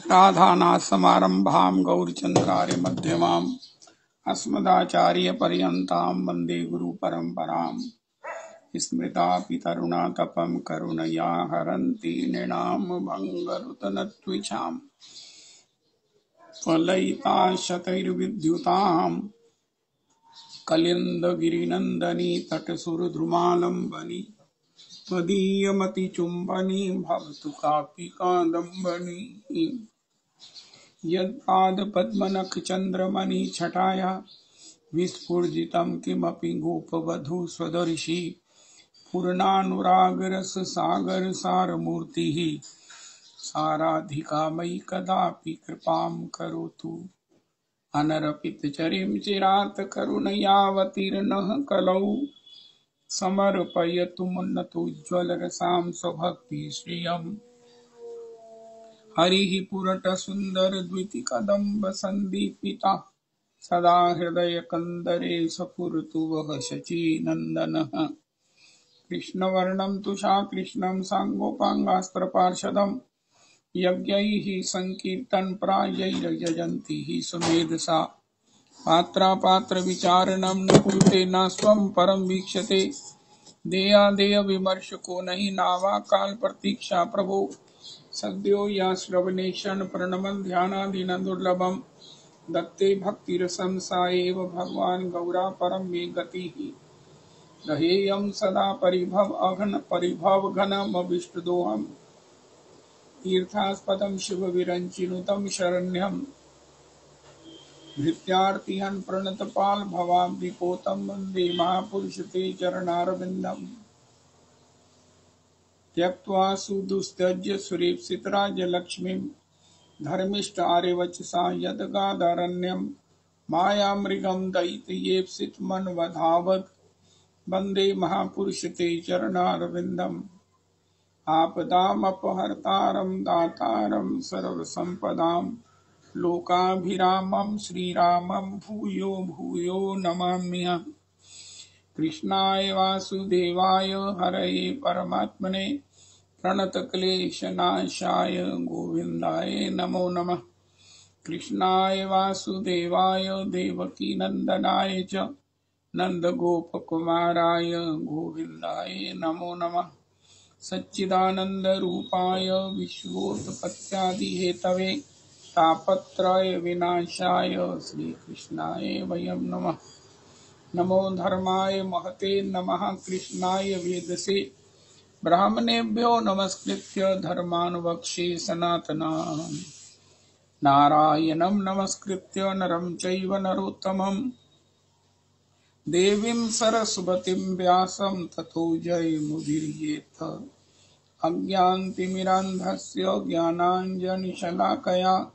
राधानाथसमारम्भां गौरचन्द्रार्यमध्यमाम् अस्मदाचार्यपर्यन्तां वन्दे गुरुपरम्पराम्। स्मृतापितरुणातपं करुणया हरन्ति नृणां भङ्गरुतनत्विषाम् फलयिताशतैर्विद्युतां कलिन्दगिरिनन्दनी तटसुरद्रुमालम्बनी त्वदीयमतिचुम्बनी भवतु कापि कादम्बनी। यत्पादपद्मनखचन्द्रमणिछटाया विस्फुजितं किमपि गोपवधू स्वदर्शी पूर्णानुरागरससागरसारमूर्तिः साराधिका मयि कदापि कृपां करोतु। अनरपितचरिं चिरात् करुणयावतीर्णः कलौ समर्पयतु मुन्नतोज्ज्वलरसां स्वभक्तिश्रियम्। हरिः पुरटसुन्दरद्वितिकदम्बसन्दीपितः सदा हृदयकन्दरे स्फुरतु वः शचीनन्दनः। कृष्णवर्णं तुषाकृष्णं साङ्गोपाङ्गास्त्रपार्षदं यज्ञैः सङ्कीर्तनप्रायैर्यजन्ति हि सुमेधसा। पात्रापात्रविचारणं न कुरुते न स्वं परं वीक्षते देयादेयविमर्शको नहि नावाकाल प्रतीक्षा प्रभो। सद्यो या श्रवणेशन् प्रणमन् ध्यानादिना दुर्लभं दत्ते भक्तिरसं सा एव भगवान् गौरा परं मे गतिः। रहेयं सदा परिभव अघन परिभव घनमभिष्टदोहं तीर्थास्पदं शिवविरञ्चिनुतं शरण्यं भृत्यार्तिहन् प्रणतपाल भवाब्धिपोतं वन्दे महापुरुष ते चरणारविन्दम्। त्यक्त्वा सुदुस्त्यज्य सुरेप्सितराज्यलक्ष्मीं धर्मिष्ठ आर्यवचसा यदगादारण्यं मायामृगं दयितयेप्सितमन्वधावत् वन्दे महापुरुष ते चरणारविन्दम्। आपदामपहर्तारं दातारं सर्वसम्पदां लोकाभिरामं श्रीरामं भूयो भूयो नमाम्यहम्। कृष्णाय वासुदेवाय हरये परमात्मने प्रणतक्लेशनाशाय गोविन्दाय नमो नमः। कृष्णाय वासुदेवाय देवकीनन्दनाय च नन्दगोपकुमाराय गोविन्दाय नमो नमः। सच्चिदानन्दरूपाय विश्वोत्पत्त्यादिहेतवे तापत्रय विनाशाय श्रीकृष्णाय वयं नमः। नमो धर्माय महते नमः कृष्णाय वेदसे ब्राह्मणेभ्यो नमस्कृत्य धर्मानुवक्ष्ये सनातनम्। नारायणं नमस्कृत्य नरं चैव नरोत्तमं देवीं सरस्वतीं व्यासं ततो जयमुदीरयेत्। अज्ञानतिमिरान्धस्य ज्ञानाञ्जनशलाकया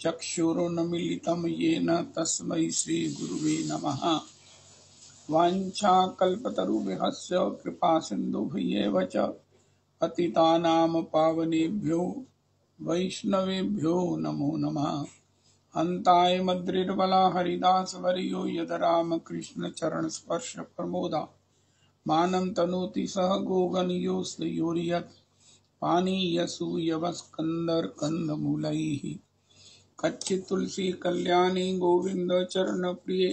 चक्षुरुन्मीलितं येन तस्मै श्रीगुरुवे नमः। वाञ्छाकल्पतरुभ्यश्च कृपासिन्धुभ्येव च पतितानां पावनेभ्यो वैष्णवेभ्यो नमो नमः। अन्ताय मद्रिर्बला हरिदासवर्यो यद रामकृष्णचरणस्पर्श प्रमोदा मानं तनोति सह गोगणयोस्तयोर्यत् पानीयसूयवस्कन्दर्कन्दमूलैः। कच्चित् तुलसी कल्याणी गोविन्द चरणप्रिये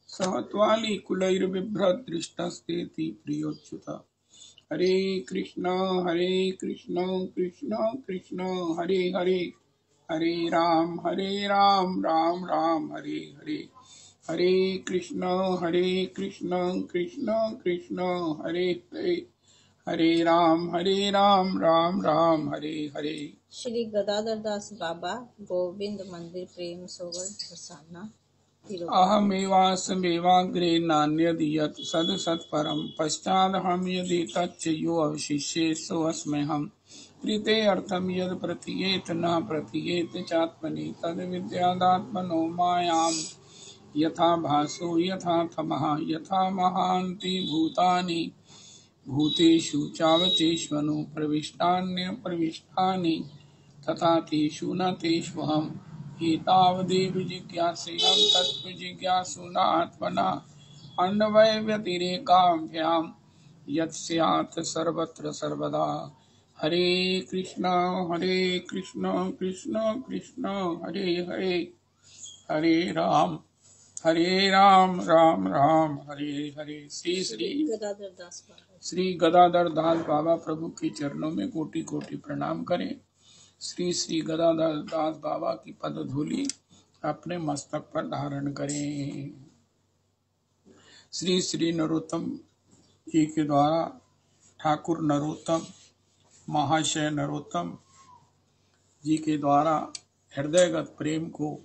सह त्वालिकुलैर्बिभ्रदृष्टस्तेति प्रियोच्युत। हरे कृष्ण कृष्ण कृष्ण हरे हरे हरे राम राम राम हरे हरे। हरे कृष्ण कृष्ण कृष्ण हरे हरे हरे राम राम राम हरे हरे। श्री गदाधर दास बाबा गोविंद मंदिर प्रेम सोगल प्रसाना। अहमेवास्मेवाग्रे नान्यद् सत्परं पश्चादहं यदि तच्च यो अवशिष्ये सोऽस्म्यहम्। प्रीते अर्थं यद् प्रतीयेत न प्रतीयेत चात्मनि तद्विद्यादात्मनो मायां यथा भासो यथा तमः यथा महान्ति भूतानि भूतेषु चावचेष्वनु प्रविष्टान्यप्रविष्टानि तथा तेषु न तेष्वहम्। एतावदेव जिज्ञासेयं तत्त्वजिज्ञासुना आत्मना अन्वयव्यतिरेकाभ्यां यत् स्यात् सर्वत्र सर्वदा हरे कृष्णा कृष्ण कृष्ण हरे हरे, हरे राम राम राम हरे हरे। श्री गदाधर दास बाबा प्रभु के चरणों में कोटि कोटि प्रणाम करें। श्री गदाधर दास बाबा की पद धूलि अपने मस्तक पर धारण करें। श्री नरोत्तम जी के द्वारा ठाकुर नरोत्तम महाशय नरोत्तम जी के द्वारा हृदयगत प्रेम को,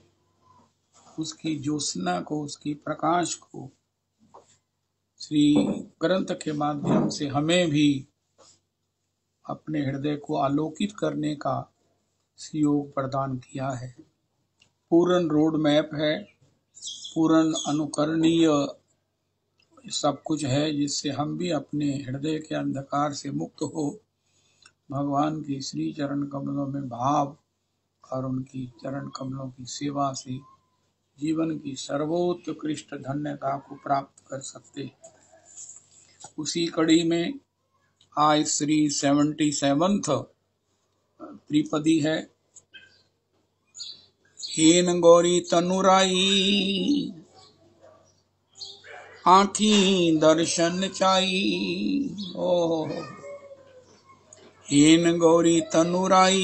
उसकी ज्योत्सना को, उसकी प्रकाश को श्री ग्रंथ के माध्यम से हमें भी अपने हृदय को आलोकित करने का सहयोग प्रदान किया है। पूर्ण रोड मैप है, पूर्ण अनुकरणीय सब कुछ है, जिससे हम भी अपने हृदय के अंधकार से मुक्त हो भगवान के श्री चरण कमलों में भाव और उनकी चरण कमलों की सेवा से जीवन की सर्वोत्कृष्ट धन्यता को प्राप्त कर सकते हैं। उसी कड़ी में आज श्री 77th त्रिपदी है। हेन गौरी तनुराई आँखी दर्शन चाई, ओ हेन गौरी तनुराई,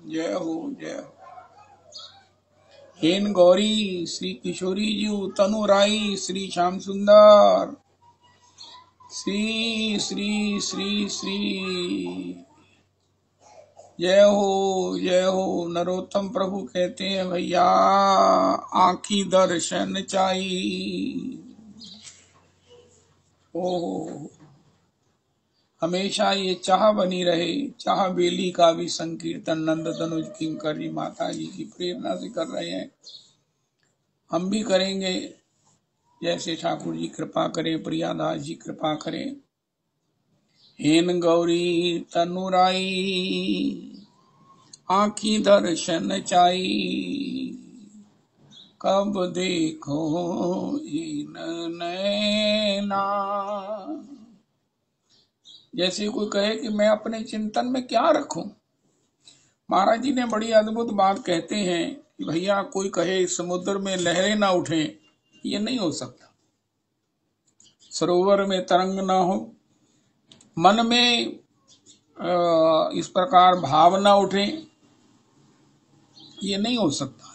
जय हो जय हो। हेन गौरी श्री किशोरी जी तनुराई, श्री श्याम सुंदर, श्री श्री श्री श्री, जय हो नरोत्तम प्रभु कहते हैं भैया आँखी दर्शन चाही। ओहो, हमेशा ये चाह बनी रहे। चाह बेली का भी संकीर्तन नंद तनुज किंकर जी माता जी की प्रेरणा से कर रहे हैं, हम भी करेंगे। जैसे ठाकुर जी कृपा करें, प्रियादास जी कृपा करें। हेन गौरी तनुराई आँखी दर्शन चाई, कब देखो इन नैना। जैसे कोई कहे कि मैं अपने चिंतन में क्या रखूं। महाराज जी ने बड़ी अद्भुत बात कहते हैं कि भैया कोई कहे समुद्र में लहरें ना उठें, ये नहीं हो सकता। सरोवर में तरंग ना हो, मन में इस प्रकार भाव ना उठे, ये नहीं हो सकता।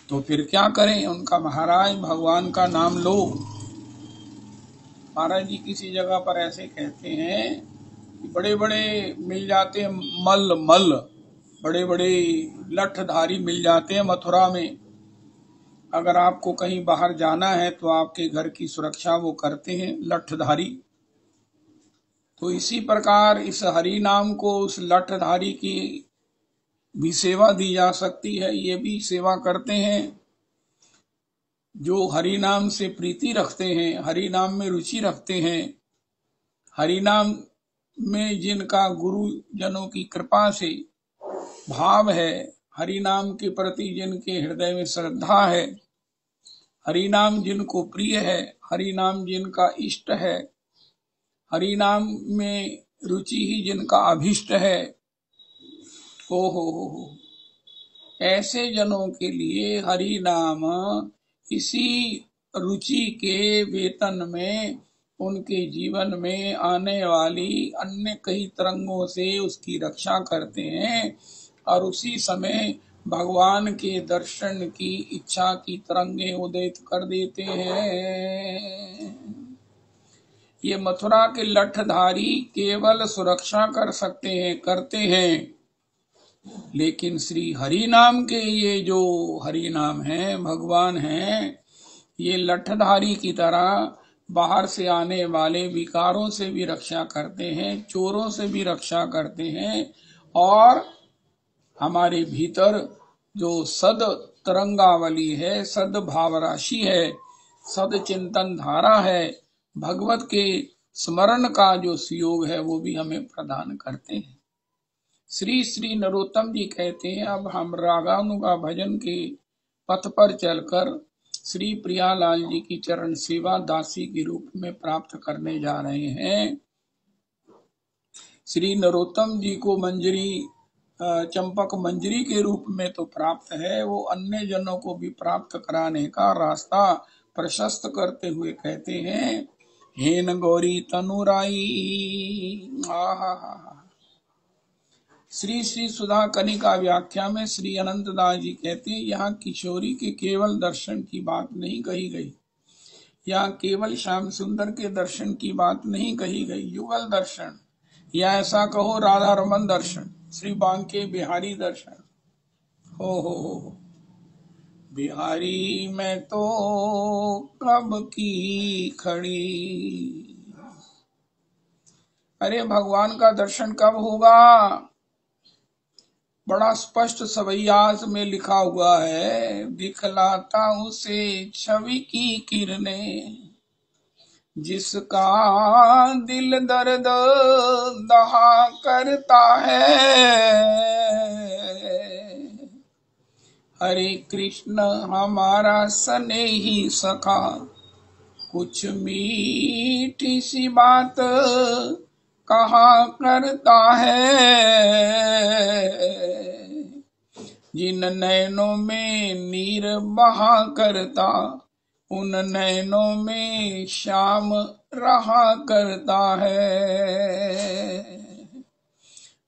तो फिर क्या करें। उनका महाराज भगवान का नाम लो। महाराज जी किसी जगह पर ऐसे कहते हैं कि बड़े बड़े मिल जाते हैं मल, बड़े बड़े लठधारी मिल जाते हैं मथुरा में। अगर आपको कहीं बाहर जाना है तो आपके घर की सुरक्षा वो करते हैं लठधारी। तो इसी प्रकार इस हरि नाम को उस लठधारी की भी सेवा दी जा सकती है। ये भी सेवा करते हैं जो हरि नाम से प्रीति रखते हैं, हरि नाम में रुचि रखते हैं, हरि नाम में जिनका गुरु जनों की कृपा से भाव है, हरि नाम के प्रति जिनके हृदय में श्रद्धा है, हरि नाम जिनको प्रिय है, हरि नाम जिनका इष्ट है, हरि नाम में रुचि ही जिनका अभिष्ट है। हो ऐसे जनों के लिए हरि नाम इसी रुचि के वेतन में उनके जीवन में आने वाली अन्य कई तरंगों से उसकी रक्षा करते हैं और उसी समय भगवान के दर्शन की इच्छा की तरंगे उदित कर देते हैं। ये मथुरा के लठधारी केवल सुरक्षा कर सकते हैं, करते हैं, लेकिन श्री हरि नाम के ये जो हरि नाम है, भगवान हैं, ये लठधारी की तरह बाहर से आने वाले विकारों से भी रक्षा करते हैं, चोरों से भी रक्षा करते हैं और हमारे भीतर जो सद तरंगावली है, सद भाव राशि है, सद चिंतन धारा है, भगवत के स्मरण का जो सुयोग है वो भी हमें प्रदान करते हैं। श्री नरोत्तम जी कहते हैं अब हम रागानुगा भजन के पथ पर चलकर श्री प्रियालाल जी की चरण सेवा दासी के रूप में प्राप्त करने जा रहे हैं। श्री नरोत्तम जी को मंजरी चंपक मंजरी के रूप में तो प्राप्त है, वो अन्य जनों को भी प्राप्त कराने का रास्ता प्रशस्त करते हुए कहते हैं, हेन गौरी तनुराई। श्री श्री सुधा कनिका व्याख्या में श्री अनंतदास जी कहते हैं, यहाँ किशोरी के केवल दर्शन की बात नहीं कही गई, यहाँ केवल श्याम सुंदर के दर्शन की बात नहीं कही गई, युगल दर्शन या ऐसा कहो राधा रमन दर्शन, श्री बांके बिहारी दर्शन। हो बिहारी मैं तो कब की खड़ी। अरे भगवान का दर्शन कब होगा? बड़ा स्पष्ट सवैयास में लिखा हुआ है, दिखलाता उसे छवि की किरणें, जिसका दिल दर्द दहा करता है। हरे कृष्ण हमारा स्नेही सखा, कुछ मीठी सी बात कहा करता है। जिन नैनों में नीर बहा करता, उन नैनों में श्याम रहा करता है।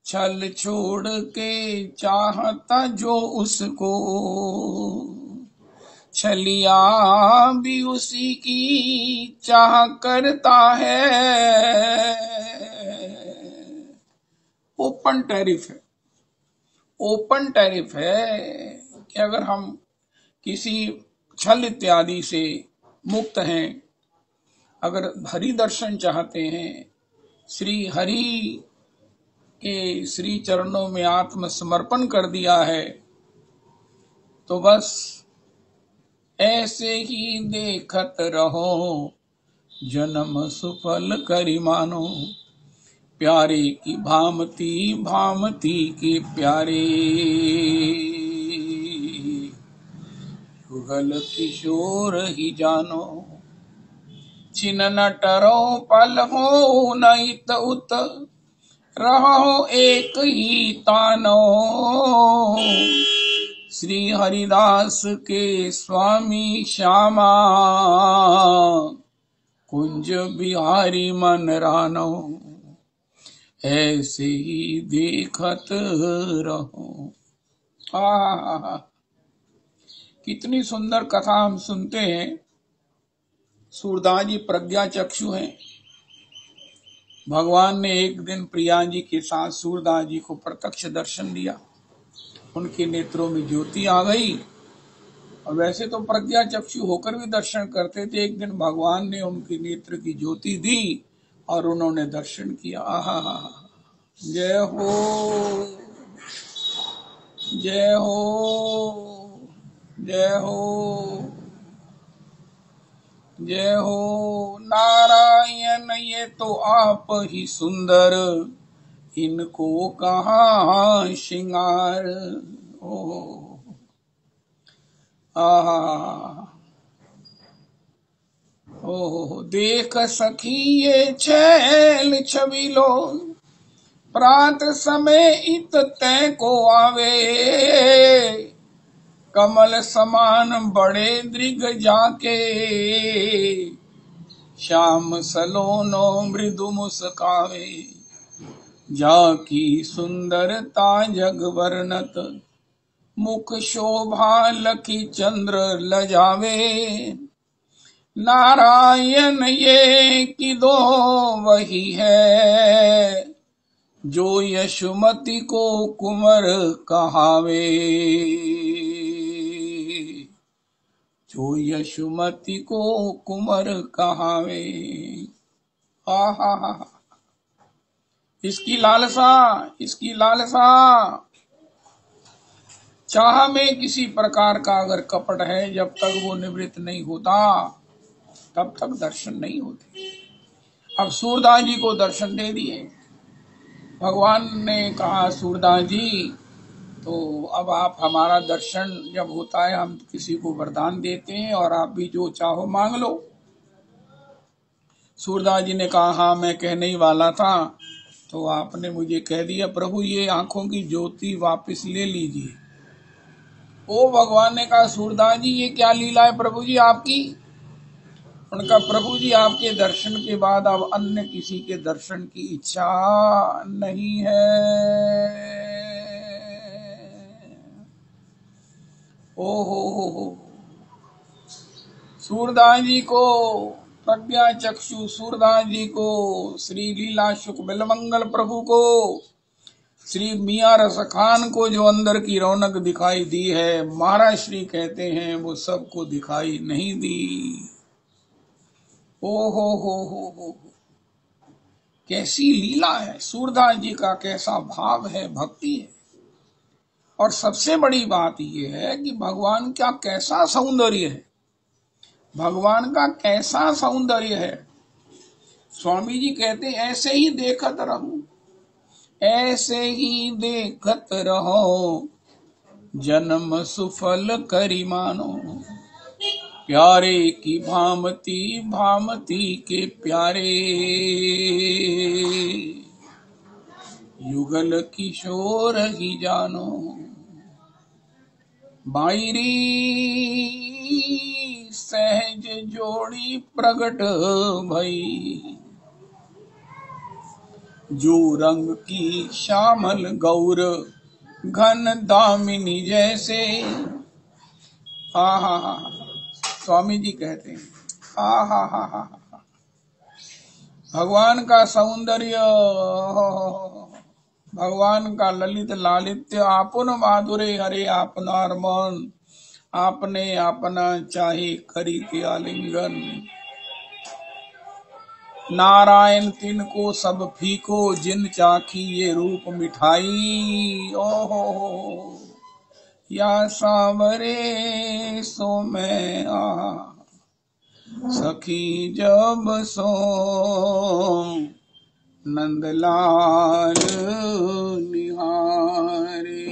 छल छोड़ के चाहता जो उसको, छलिया भी उसी की चाह करता है। ओपन टैरिफ है, ओपन टैरिफ है कि अगर हम किसी छल इत्यादि से मुक्त हैं, अगर हरि दर्शन चाहते हैं, श्री हरि के श्री चरणों में आत्म समर्पण कर दिया है, तो बस ऐसे ही देखत रहो, जन्म सुफल करी मानो, प्यारे की भामती भामती के प्यारे, युगल किशोर ही जानो, छिन न टरो पल हो न इत उत, रहो एक ही तानो, श्री हरिदास के स्वामी श्यामा, कुंज बिहारी मन रानो, ऐसे ही देखत रहो। कितनी सुंदर कथा हम सुनते हैं। सूरदास जी प्रज्ञा चक्षु हैं। भगवान ने एक दिन प्रिया जी के साथ सूरदास जी को प्रत्यक्ष दर्शन दिया, उनके नेत्रों में ज्योति आ गई, और वैसे तो प्रज्ञा चक्षु होकर भी दर्शन करते थे। एक दिन भगवान ने उनके नेत्र की ज्योति दी और उन्होंने दर्शन किया। आहा, जय हो जय हो जय हो जय हो। नारायण ये तो आप ही सुंदर, इनको कहाँ श्रृंगार। ओ आहा, ओ देख सखी ये छैल छबिलो, प्रात समय इत तय को आवे, कमल समान बड़े दृग जाके, श्याम सलोनो मृदु मुस्कावे, जाकी सुंदरता जग वर्णत, मुख शोभा लखी चंद्र लजावे, नारायण ये कि दो वही है, जो यशुमती को कुंवर कहावे, जो यशुमती को कुंवर कहावे। आहा, इसकी लालसा, इसकी लालसा। चाह में किसी प्रकार का अगर कपट है, जब तक वो निवृत्त नहीं होता तब तक दर्शन नहीं होते। अब सूरदास जी को दर्शन दे दिए। भगवान ने कहा, सूरदास जी तो अब आप हमारा दर्शन जब होता है, हम किसी को वरदान देते हैं और आप भी जो चाहो मांग लो। सूरदास जी ने कहा, हाँ मैं कहने ही वाला था तो आपने मुझे कह दिया प्रभु ये आंखों की ज्योति वापस ले लीजिए। ओ भगवान ने कहा सूरदास जी ये क्या लीला है प्रभु जी आपकी? उनका प्रभु जी आपके दर्शन के बाद अब अन्य किसी के दर्शन की इच्छा नहीं है। ओ हो सूरदास जी को प्रज्ञा चक्षु, सूरदास जी को श्री लीला शुक बिलमंगल प्रभु को, श्री मियाँ रस खान को जो अंदर की रौनक दिखाई दी है, महाराज श्री कहते हैं वो सबको दिखाई नहीं दी। ओ हो कैसी लीला है, सूरदास जी का कैसा भाव है, भक्ति है। और सबसे बड़ी बात यह है कि भगवान का कैसा सौंदर्य है, भगवान का कैसा सौंदर्य है। स्वामी जी कहते हैं ऐसे ही देखत रहूं, ऐसे ही देखत रहो, जन्म सुफल करी मानो, प्यारे की भामती भामती के प्यारे, युगल किशोर ही जानो, बाईरी सहज जोड़ी प्रगट भई, जो रंग की श्यामल गौर घन दामिनी जैसे। आहा स्वामी जी कहते हैं आहा भगवान का सौंदर्य, भगवान का ललित लालित्य, आपुन माधुरे हरे आपनार मन, आपने अपना चाहे करी के आलिंगन, नारायण तिनको सब फीको, जिन चाखी ये रूप मिठाई। ओहो या सांवरे सो मैं सखी जब सो, नंदलाल निहारे,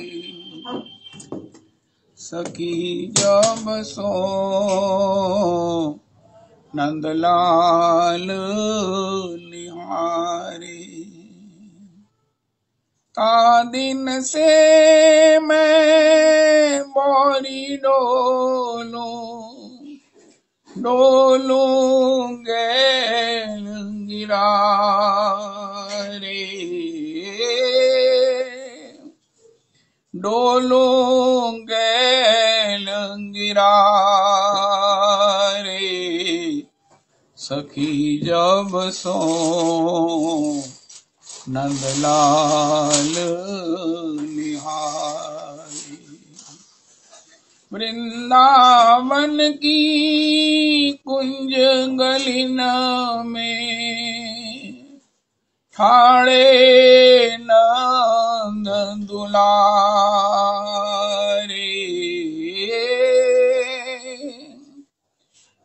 सखी जब सो, नंदलाल निहारे। ता दिन से मैं मोरी डोलूं गैल गिरा रे, डोलूं गैल गिरा रे, सखी जब सो, नंदलाल निहारे। वृंदावन की कुंज गलिन में, ठाड़े नंद दुलारे,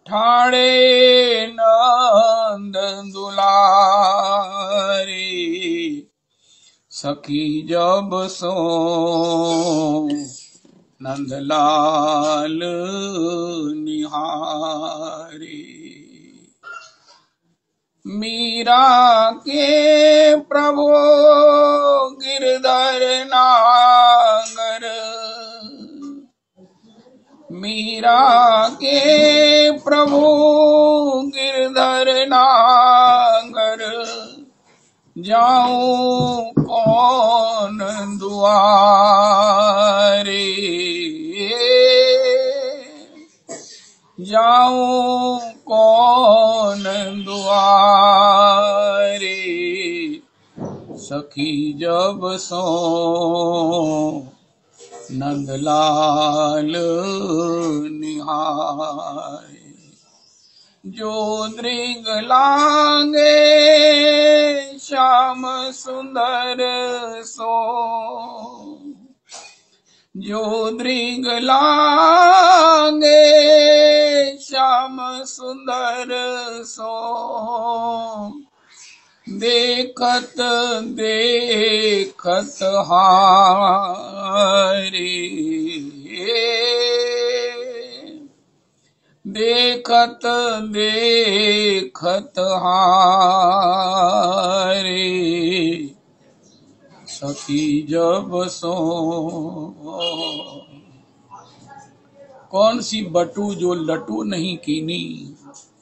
ठाड़े नंद दुलारे, सखी जब सो, नंदलाल निहारे। मीरा के प्रभु गिरधर नागर, मीरा के प्रभु गिरधर नागर, जाऊं कौन दुआरे, जाऊं कौन दुआरे, सखी जब सो, नंदलाल निहारे। जो दृग लांगे श्याम सुंदर सो, जो दृग लांगे श्याम सुंदर सो, देखत देखत हारे, देखत देखत हारे, सखी जब सो। कौन सी बटू जो लटू नहीं कीनी।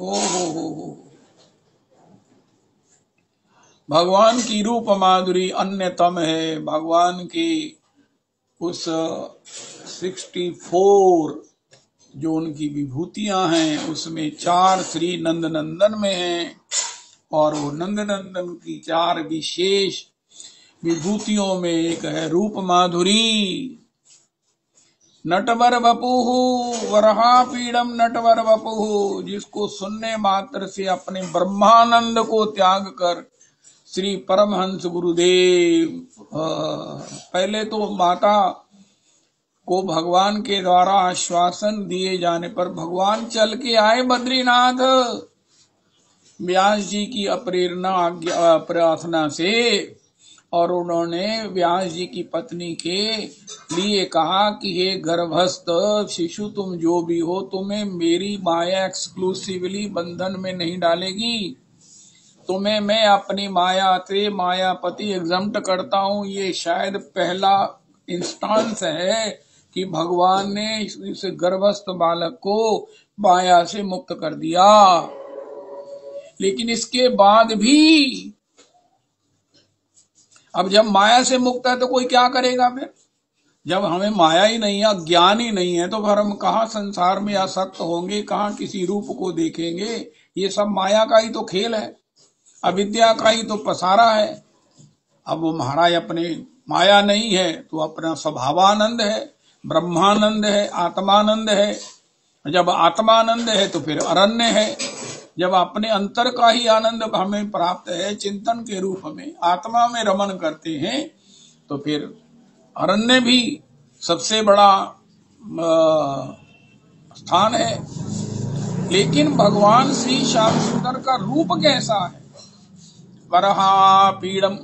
हो। भगवान की रूप माधुरी अन्यतम है। भगवान की उस 64 जो उनकी विभूतियां हैं उसमें 4 श्री नंद नंदन में हैं, और वो नंद नंदन की 4 विशेष विभूतियों में एक है रूप माधुरी। नटवर वपुहु वरहापीडम नटवर वपुहु, जिसको सुनने मात्र से अपने ब्रह्मानंद को त्याग कर श्री परमहंस गुरुदेव, पहले तो माता को भगवान के द्वारा आश्वासन दिए जाने पर भगवान चल के आए बद्रीनाथ। व्यास जी की अप्रेरणा प्रार्थना से, और उन्होंने व्यास जी की पत्नी के लिए कहा कि हे गर्भस्थ शिशु, तुम जो भी हो, तुम्हें मेरी माया एक्सक्लूसिवली बंधन में नहीं डालेगी। तुम्हें मैं अपनी माया से मायापति एग्जम्प्ट करता हूँ। ये शायद पहला इंस्टांस है कि भगवान ने इस गर्भस्थ बालक को माया से मुक्त कर दिया। लेकिन इसके बाद भी अब जब माया से मुक्त है तो कोई क्या करेगा फिर? जब हमें माया ही नहीं है, ज्ञान ही नहीं है, तो फिर हम कहाँ संसार में आसक्त होंगे, कहाँ किसी रूप को देखेंगे? ये सब माया का ही तो खेल है, अविद्या का ही तो पसारा है। अब वो महाराज अपने माया नहीं है तो अपना स्वभावानंद है, ब्रह्मानंद है, आत्मानंद है। जब आत्मानंद है तो फिर अरण्य है। जब अपने अंतर का ही आनंद हमें प्राप्त है चिंतन के रूप में, आत्मा में रमन करते हैं, तो फिर अरण्य भी सबसे बड़ा स्थान है। लेकिन भगवान श्री श्याम सुंदर का रूप कैसा है? वरहा पीड़म,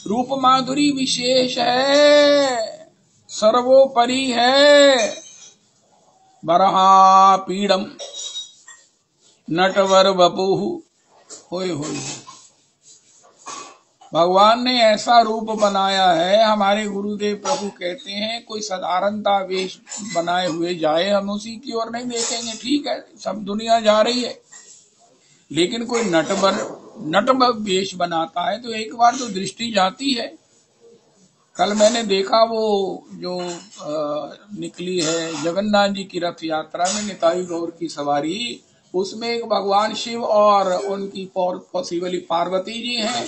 रूप माधुरी विशेष है, सर्वोपरि है। वरहा पीड़म नटवर वपुहु, होय होय। भगवान ने ऐसा रूप बनाया है, हमारे गुरुदेव प्रभु कहते हैं कोई साधारणता वेश बनाए हुए जाए, हम उसी की ओर नहीं देखेंगे। ठीक है, सब दुनिया जा रही है, लेकिन कोई नटवर वेश बनाता है तो एक बार तो दृष्टि जाती है। कल मैंने देखा वो जो निकली है जगन्नाथ जी की रथ यात्रा में निताई गौर की सवारी, उसमें एक भगवान शिव और उनकी पॉसिबली पार्वती जी हैं।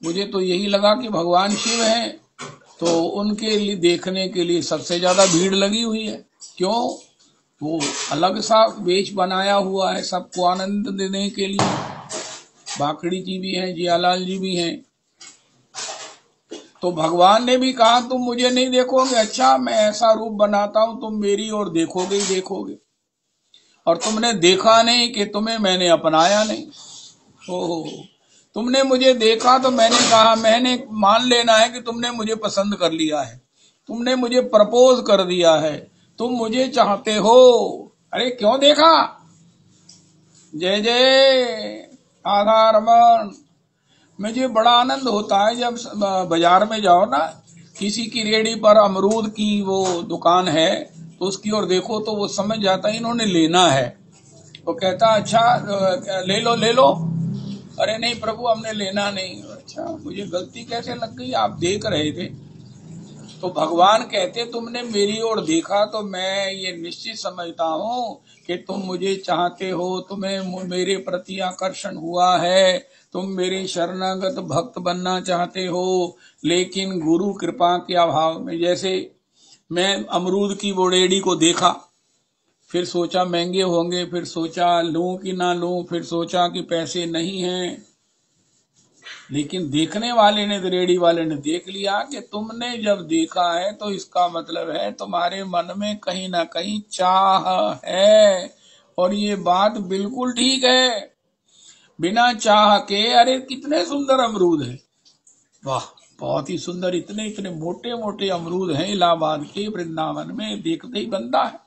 मुझे तो यही लगा कि भगवान शिव हैं, तो उनके लिए देखने के लिए सबसे ज्यादा भीड़ लगी हुई है। क्यों? वो अलग सा वेश बनाया हुआ है सबको आनंद देने के लिए। बाकड़ी जी भी हैं, जियालाल जी भी हैं। तो भगवान ने भी कहा तुम मुझे नहीं देखोगे, अच्छा मैं ऐसा रूप बनाता हूं तुम मेरी ओर देखोगे ही देखोगे, और तुमने देखा नहीं कि तुम्हें मैंने अपनाया नहीं। ओहो, तुमने मुझे देखा तो मैंने कहा, मैंने मान लेना है कि तुमने मुझे पसंद कर लिया है, तुमने मुझे प्रपोज कर दिया है, तुम मुझे चाहते हो। अरे क्यों देखा? जय जय राधा रमन। मुझे बड़ा आनंद होता है जब बाजार में जाओ ना, किसी की रेडी पर अमरूद की वो दुकान है, तो उसकी ओर देखो तो वो समझ जाता है इन्होंने लेना है। वो कहता अच्छा ले लो ले लो। अरे नहीं प्रभु हमने लेना नहीं। अच्छा मुझे गलती कैसे लग गई, आप देख रहे थे। तो भगवान कहते तुमने मेरी ओर देखा तो मैं ये निश्चित समझता हूँ कि तुम मुझे चाहते हो, तुम्हें मेरे प्रति आकर्षण हुआ है, तुम मेरे शरणागत भक्त बनना चाहते हो। लेकिन गुरु कृपा के अभाव में, जैसे मैं अमरूद की वो रेडी को देखा, फिर सोचा महंगे होंगे, फिर सोचा लूं कि ना लूं, फिर सोचा कि पैसे नहीं हैं, लेकिन देखने वाले ने, रेडी वाले ने देख लिया कि तुमने जब देखा है तो इसका मतलब है तुम्हारे मन में कहीं ना कहीं चाह है। और ये बात बिल्कुल ठीक है। बिना चाह के, अरे कितने सुंदर अमरूद है, वाह बहुत ही सुंदर, इतने इतने मोटे मोटे अमरूद हैं इलाहाबाद के वृंदावन में, देखते ही बनता है।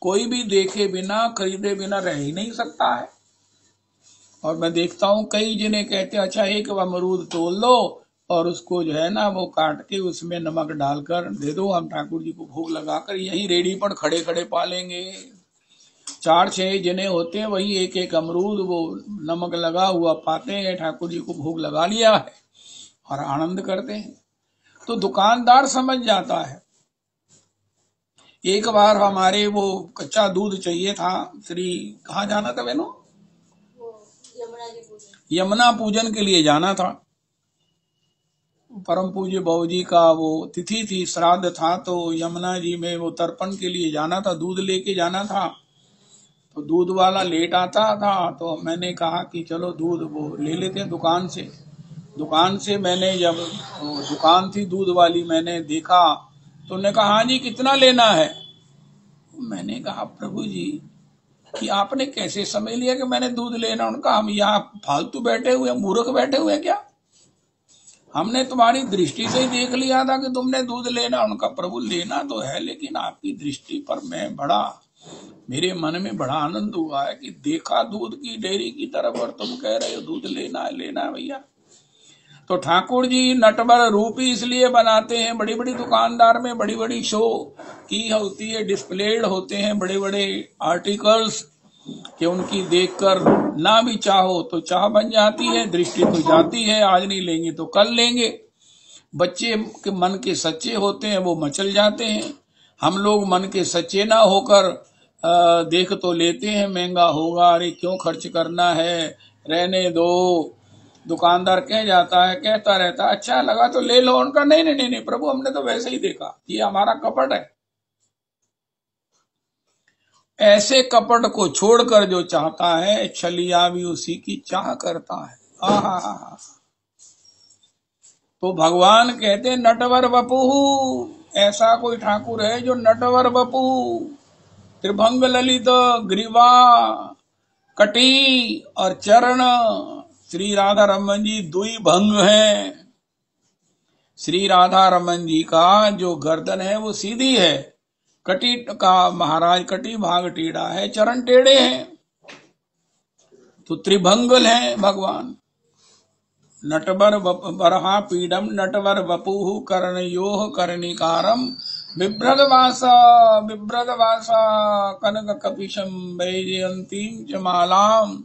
कोई भी देखे बिना, खरीदे बिना रह ही नहीं सकता है। और मैं देखता हूँ कई जने कहते अच्छा एक अमरूद तोल लो, और उसको जो है ना वो काट के उसमें नमक डालकर दे दो, हम ठाकुर जी को भोग लगाकर यहीं रेडी पर खड़े खड़े पालेंगे। 4-6 जने होते हैं, वही एक एक अमरूद वो नमक लगा हुआ पाते हैं, ठाकुर जी को भोग लगा लिया है और आनंद करते हैं। तो दुकानदार समझ जाता है। एक बार हमारे वो कच्चा दूध चाहिए था, श्री कहाँ जाना था बहनों, यमुना पूजन के लिए जाना था। परम पूज्य बाबूजी का वो तिथि थी, श्राद्ध था, तो यमुना जी में वो तर्पण के लिए जाना था, दूध लेके जाना था। तो दूध वाला लेट आता था, तो मैंने कहा कि चलो दूध वो ले लेते हैं दुकान से। दुकान से मैंने जब दुकान थी दूध वाली, मैंने देखा तो उन्होंने कहा हाँ जी कितना लेना है। मैंने कहा प्रभु जी कि आपने कैसे समझ लिया कि मैंने दूध लेना। उनका हम यहाँ फालतू बैठे हुए, मूर्ख बैठे हुए क्या, हमने तुम्हारी दृष्टि से ही देख लिया था कि तुमने दूध लेना। उनका प्रभु लेना तो है, लेकिन आपकी दृष्टि पर मैं बड़ा, मेरे मन में बड़ा आनंद हुआ है कि देखा दूध की डेयरी की तरफ और तुम कह रहे हो दूध लेना है भैया। तो ठाकुर जी नटवर रूपी इसलिए बनाते हैं, बड़ी बड़ी दुकानदार में बड़ी बड़ी शो की होती है, डिस्प्लेड होते हैं बड़े बड़े आर्टिकल्स कि उनकी देखकर ना भी चाहो तो चाह बन जाती है, दृष्टि तो जाती है, आज नहीं लेंगे तो कल लेंगे। बच्चे के मन के सच्चे होते हैं, वो मचल जाते हैं। हम लोग मन के सच्चे ना होकर देख तो लेते हैं, महंगा होगा, अरे क्यों खर्च करना है, रहने दो। दुकानदार कह जाता है, कहता रहता है अच्छा लगा तो ले लो। उनका नहीं नहीं नहीं नहीं प्रभु, हमने तो वैसे ही देखा, ये हमारा कपट है। ऐसे कपट को छोड़कर जो चाहता है, छलिया भी उसी की चाह करता है। आहा, तो भगवान कहते नटवर वपुहु, ऐसा कोई ठाकुर है जो नटवर वपु, त्रिभंग ललित ग्रीवा कटी और चरण। श्री राधा रमन जी दुई भंग हैं। श्री राधा रमन जी का जो गर्दन है वो सीधी है, कटी का महाराज कटी भाग टेढ़ा है, चरण टेढ़े हैं, तो त्रिभंगल है भगवान। नटवर बरहा पीडम नटवर वपुहु कर्णयोः कर्णिकारम बिभ्रदवासा कनक कपिशम वैजयंतीं च मालाम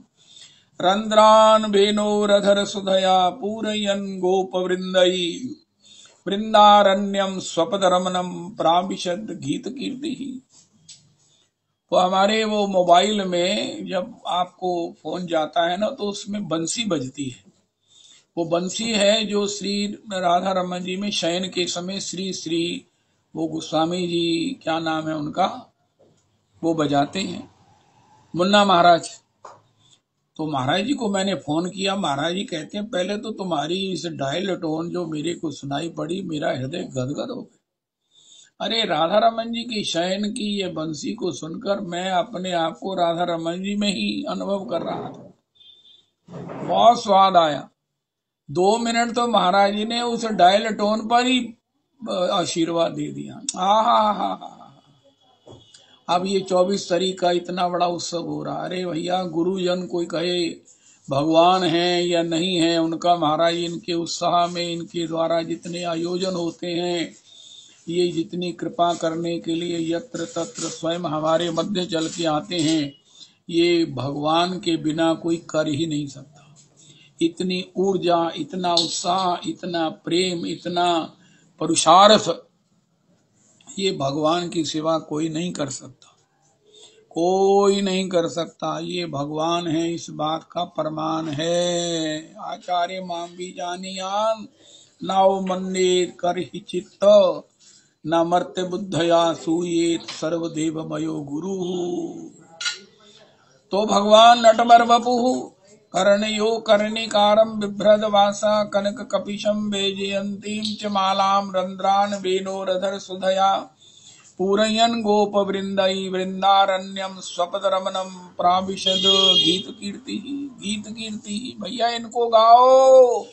रंध्रान भेनोरधर सुधया पूरयन् गोप वृंदई वृंदारण्यम स्वपद रमनम प्राविशद गीत कीर्ति। तो हमारे वो मोबाइल में जब आपको फोन जाता है ना, तो उसमें बंसी बजती है। वो बंसी है जो श्री राधा रमन जी में शयन के समय श्री श्री वो गोस्वामी जी, क्या नाम है उनका, वो बजाते हैं, मुन्ना महाराज। तो महाराज जी को मैंने फोन किया, महाराज जी कहते हैं पहले तो तुम्हारी इस डायल टोन जो मेरे को सुनाई पड़ी, मेरा हृदय गदगद हो गया। अरे राधा रमन जी की शयन की ये बंसी को सुनकर मैं अपने आप को राधा रमन जी में ही अनुभव कर रहा था, बहुत स्वाद आया। 2 मिनट तो महाराज जी ने उस डायल टोन पर ही आशीर्वाद दे दिया। हा। अब ये 24 तारीख का इतना बड़ा उत्सव हो रहा। अरे भैया, गुरुजन कोई कहे भगवान है या नहीं है, उनका महाराज इनके उत्साह में, इनके द्वारा जितने आयोजन होते हैं, ये जितनी कृपा करने के लिए यत्र तत्र स्वयं हमारे मध्य चल के आते हैं, ये भगवान के बिना कोई कर ही नहीं सकता। इतनी ऊर्जा, इतना उत्साह, इतना प्रेम, इतना पुरुषार्थ, ये भगवान की सिवा कोई नहीं कर सकता, कोई नहीं कर सकता। ये भगवान है, इस बात का प्रमाण है। आचार्य माम भी जानियान नाव मंदिर कर ही चित्त न मर्त्य बुद्धया सूयेत सर्वदेवमयो गुरु। तो भगवान नटवर वपुहु कर्णयो कर्णिकारम बिभ्रदवासा कनक कपिशम वैजयंतीं च मालाम रंध्रान वेणोरधर सुधया पूरयन् गोप वृंदई वृंदारण्यम स्वपद रमनम प्राविशद गीत कीर्ति। गीत कीर्ति भैया, इनको गाओ,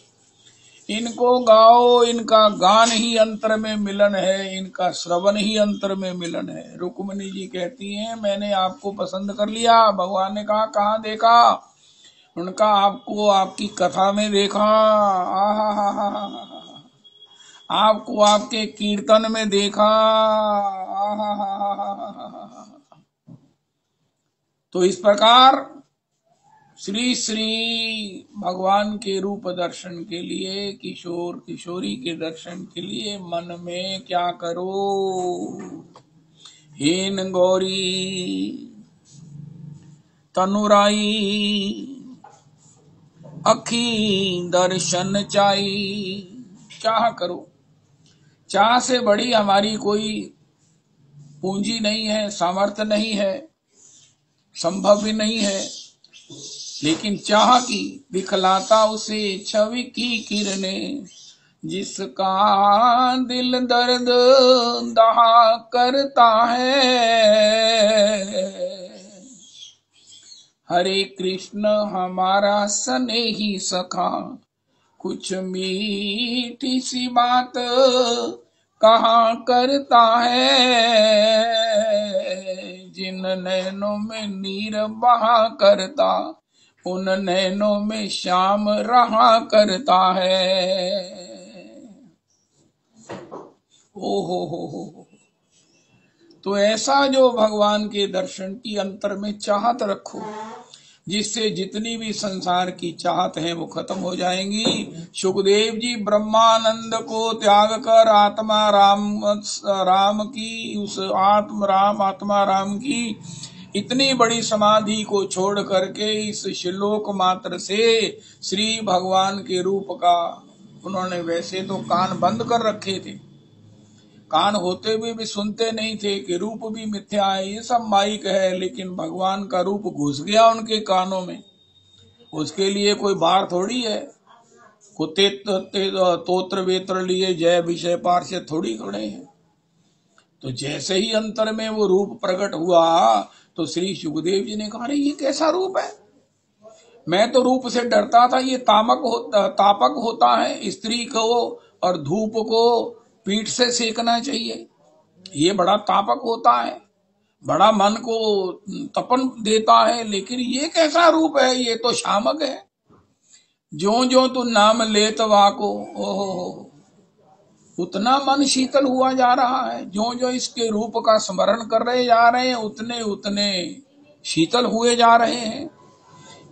इनको गाओ, इनका गान ही अंतर में मिलन है, इनका श्रवण ही अंतर में मिलन है। रुक्मिणी जी कहती हैं मैंने आपको पसंद कर लिया। भगवान ने कहा कहाँ देखा? उनका आपको आपकी कथा में देखा। आहा, आपको आपके कीर्तन में देखा। तो इस प्रकार श्री श्री भगवान के रूप दर्शन के लिए, किशोर किशोरी के दर्शन के लिए मन में क्या करो, हेन गौरी तनुराई अखी दर्शन चाई। चाह करो। चाह से बड़ी हमारी कोई पूंजी नहीं है, सामर्थ्य नहीं है, संभव भी नहीं है, लेकिन चाह की दिखलाता उसे छवि की किरणें, जिसका दिल दर्द दहा करता है। हरे कृष्ण हमारा स्नेही सखा, कुछ मीठी सी बात कहा करता है, जिन नैनों में नीर बहा करता, उन नैनों में श्याम रहा करता है। ओ हो। तो ऐसा जो भगवान के दर्शन की अंतर में चाहत रखो, जिससे जितनी भी संसार की चाहत है वो खत्म हो जाएंगी। सुखदेव जी ब्रह्मानंद को त्याग कर आत्मा राम की, उस आत्मा राम की इतनी बड़ी समाधि को छोड़ करके इस श्लोक मात्र से श्री भगवान के रूप का उन्होंने, वैसे तो कान बंद कर रखे थे, कान होते हुए भी सुनते नहीं थे कि रूप भी मिथ्या है, ये सब माइक है, लेकिन भगवान का रूप घुस गया उनके कानों में। उसके लिए कोई बार थोड़ी है, कुत्ते तोत्र वेत्र लिए जय विषय पार से थोड़ी खड़े हैं। तो जैसे ही अंतर में वो रूप प्रकट हुआ तो श्री सुखदेव जी ने कहा, अरे ये कैसा रूप है, मैं तो रूप से डरता था, ये तापक होता है, स्त्री को और धूप को पीठ से सेकना चाहिए, ये बड़ा तापक होता है, बड़ा मन को तपन देता है, लेकिन ये कैसा रूप है, ये तो शामक है। जो जो तू नाम लेत वाको, ओहो, उतना मन शीतल हुआ जा रहा है। जो जो इसके रूप का स्मरण कर रहे जा रहे हैं, उतने उतने शीतल हुए जा रहे हैं,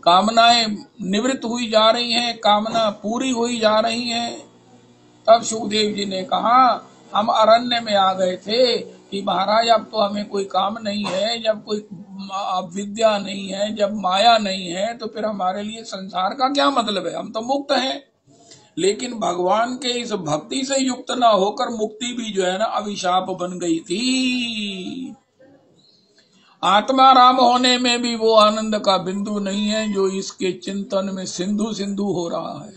कामनाएं निवृत्त हुई जा रही हैं, कामना पूरी हुई जा रही हैं। तब सुखदेव जी ने कहा, हम अरण्य में आ गए थे कि महाराज अब तो हमें कोई काम नहीं है, जब कोई विद्या नहीं है, जब माया नहीं है, तो फिर हमारे लिए संसार का क्या मतलब है, हम तो मुक्त हैं। लेकिन भगवान के इस भक्ति से युक्त ना होकर मुक्ति भी जो है ना अभिशाप बन गई थी। आत्मा राम होने में भी वो आनंद का बिंदु नहीं है जो इसके चिंतन में सिंधु सिंधु हो रहा है।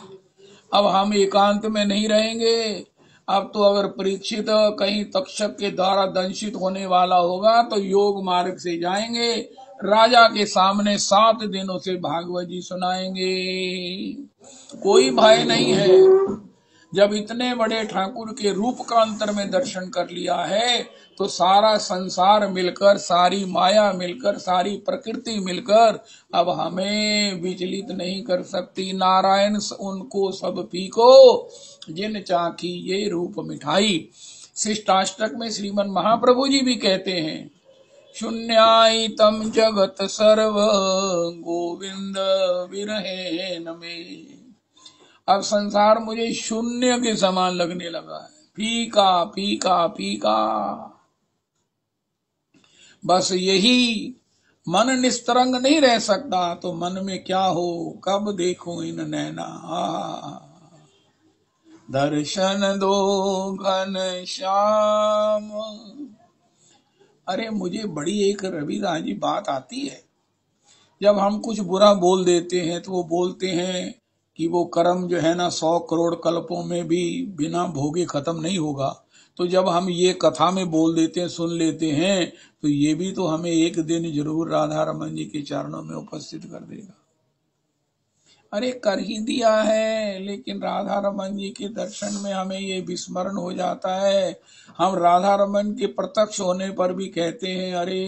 अब हम एकांत में नहीं रहेंगे। अब तो अगर परीक्षित कहीं तक्षक के द्वारा दंशित होने वाला होगा तो योग मार्ग से जाएंगे, राजा के सामने 7 दिनों से भागवत जी सुनाएंगे, कोई भय नहीं है। जब इतने बड़े ठाकुर के रूप का अंतर में दर्शन कर लिया है तो सारा संसार मिलकर, सारी माया मिलकर, सारी प्रकृति मिलकर अब हमें विचलित नहीं कर सकती। नारायण उनको सब पीको जिन चाखी ये रूप मिठाई। शिष्टाष्टक में श्रीमन महाप्रभु जी भी कहते हैं, शून्यायितम जगत सर्व गोविंद विरहेन में। अब संसार मुझे शून्य के समान लगने लगा है, फीका फीका फीका। बस यही, मन निस्तरंग नहीं रह सकता तो मन में क्या हो, कब देखूं इन नैना, दर्शन दो घन श्याम। अरे मुझे बड़ी एक रविदास जी बात आती है, जब हम कुछ बुरा बोल देते हैं तो वो बोलते हैं कि वो कर्म जो है ना 100 करोड़ कल्पों में भी बिना भोगे खत्म नहीं होगा। तो जब हम ये कथा में बोल देते हैं, सुन लेते हैं, तो ये भी तो हमें एक दिन जरूर राधा रमन जी के चरणों में उपस्थित कर देगा। अरे कर ही दिया है, लेकिन राधा रमन जी के दर्शन में हमें ये विस्मरण हो जाता है। हम राधा रमन के प्रत्यक्ष होने पर भी कहते हैं, अरे